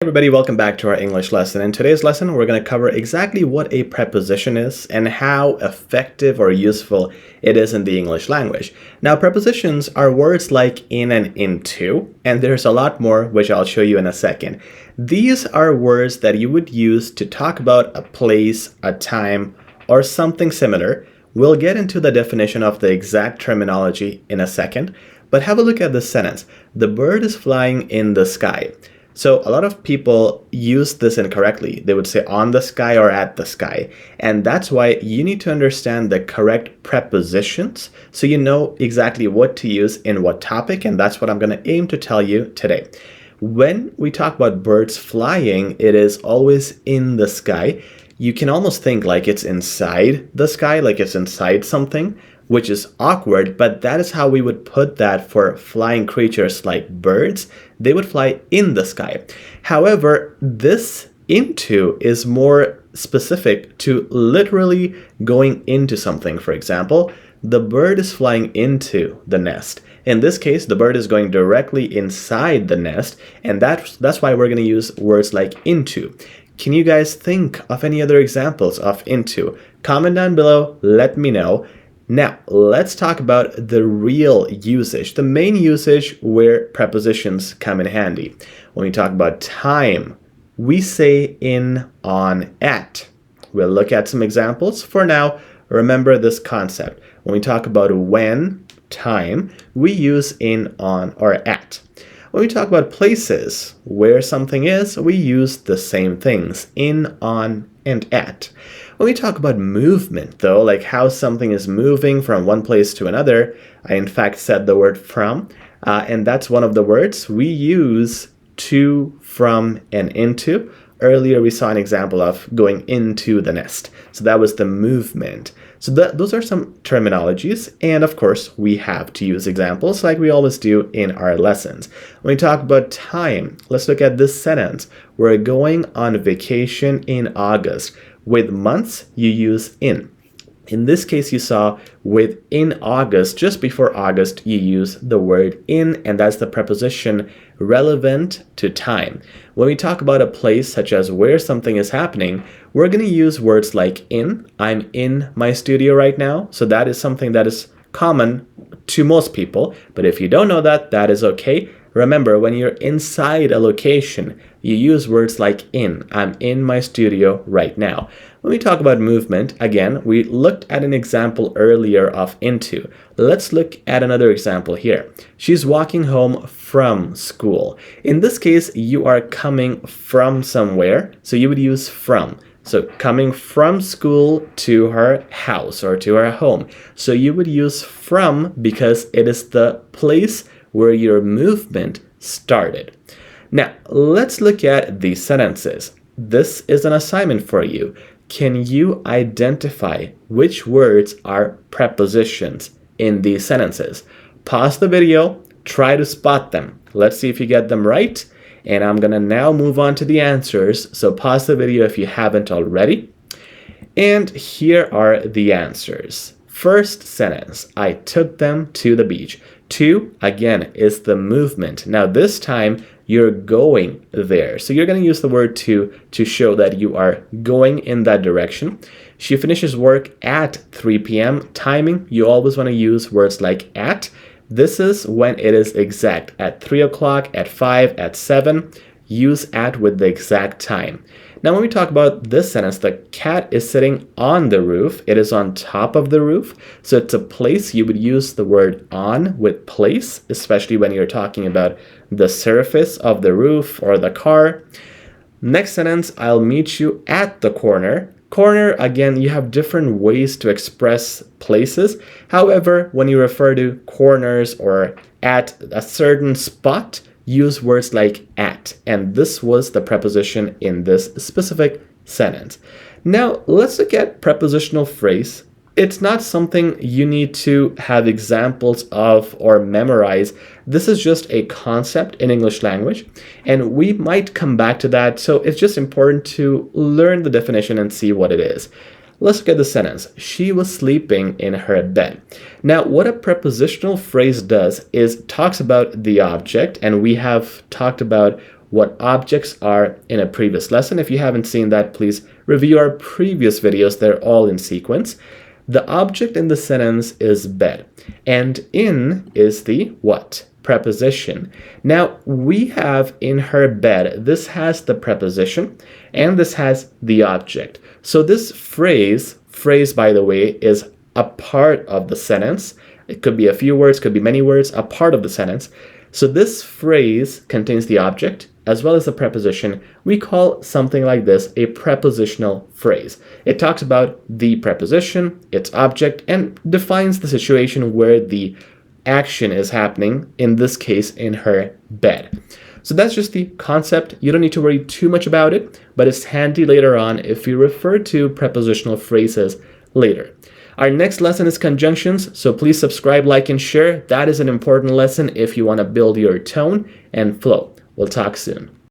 Everybody, welcome back to our English lesson. In today's lesson, we're going to cover exactly what a preposition is and how effective or useful it is in the English language. Now, prepositions are words like in and into, and there's a lot more, which I'll show you in a second. These are words that you would use to talk about a place, a time, or something similar. We'll get into the definition of the exact terminology in a second, but have a look at this sentence. The bird is flying in the sky. So a lot of people use this incorrectly. They would say on the sky or at the sky. And that's why you need to understand the correct prepositions so you know exactly what to use in what topic. And that's what I'm going to aim to tell you today. When we talk about birds flying, it is always in the sky. You can almost think like it's inside the sky, like it's inside something, which is awkward, but that is how we would put that for flying creatures like birds. They would fly in the sky. However, this into is more specific to literally going into something. For example, the bird is flying into the nest. In this case, the bird is going directly inside the nest, and that's why we're going to use words like into. Can you guys think of any other examples of into? Comment down below, let me know. Now, let's talk about the real usage, the main usage where prepositions come in handy. When we talk about time, we say in, on, at. We'll look at some examples. For now, remember this concept. When we talk about when, time, we use in, on, or at. When we talk about places, where something is, we use the same things, in, on, and at. When we talk about movement, though, like how something is moving from one place to another, I in fact said the word from, and that's one of the words we use to, from, and into. Earlier, we saw an example of going into the nest. So that was the movement. So those are some terminologies. And of course, we have to use examples like we always do in our lessons. When we talk about time, let's look at this sentence. We're going on vacation in August. With months, you use in. In this case, you saw with in August, just before August, you use the word in, and that's the preposition relevant to time. When we talk about a place such as where something is happening, we're going to use words like in. I'm in my studio right now. So that is something that is common to most people. But if you don't know that, that is okay. Remember, when you're inside a location, you use words like in. I'm in my studio right now. When we talk about movement, again, we looked at an example earlier of into. Let's look at another example here. She's walking home from school. In this case, you are coming from somewhere, so you would use from. So coming from school to her house or to her home. So you would use from because it is the place where your movement started. Now, let's look at these sentences. This is an assignment for you. Can you identify which words are prepositions in these sentences? Pause the video, try to spot them. Let's see if you get them right. And I'm going to now move on to the answers. So pause the video if you haven't already. And here are the answers. First sentence, I took them to the beach. To, again, is the movement. Now this time you're going there. So you're going to use the word to show that you are going in that direction. She finishes work at 3 p.m. Timing, you always want to use words like at. This is when it is exact. At 3 o'clock, at 5, at 7. Use at with the exact time. Now when we talk about this sentence, the cat is sitting on the roof. It is on top of the roof. So it's a place. You would use the word on with place, especially when you're talking about the surface of the roof or the car. Next sentence, I'll meet you at the corner. Corner, again, you have different ways to express places. However, when you refer to corners or at a certain spot, use words like at, and this was the preposition in this specific sentence. Now, let's look at prepositional phrase. It's not something you need to have examples of or memorize. This is just a concept in English language, and we might come back to that, so it's just important to learn the definition and see what it is. Let's look at the sentence. She was sleeping in her bed. Now, what a prepositional phrase does is talks about the object, and we have talked about what objects are in a previous lesson. If you haven't seen that, please review our previous videos. They're all in sequence. The object in the sentence is bed, and in is the what? Preposition. Now we have in her bed, this has the preposition and this has the object. So this phrase by the way, is a part of the sentence. It could be a few words, could be many words, a part of the sentence. So this phrase contains the object as well as the preposition. We call something like this a prepositional phrase. It talks about the preposition, its object, and defines the situation where the action is happening, in this case in her bed. So that's just the concept. You don't need to worry too much about it, but it's handy later on if you refer to prepositional phrases later. Our next lesson is conjunctions, so please subscribe, like, and share. That is an important lesson if you want to build your tone and flow. We'll talk soon.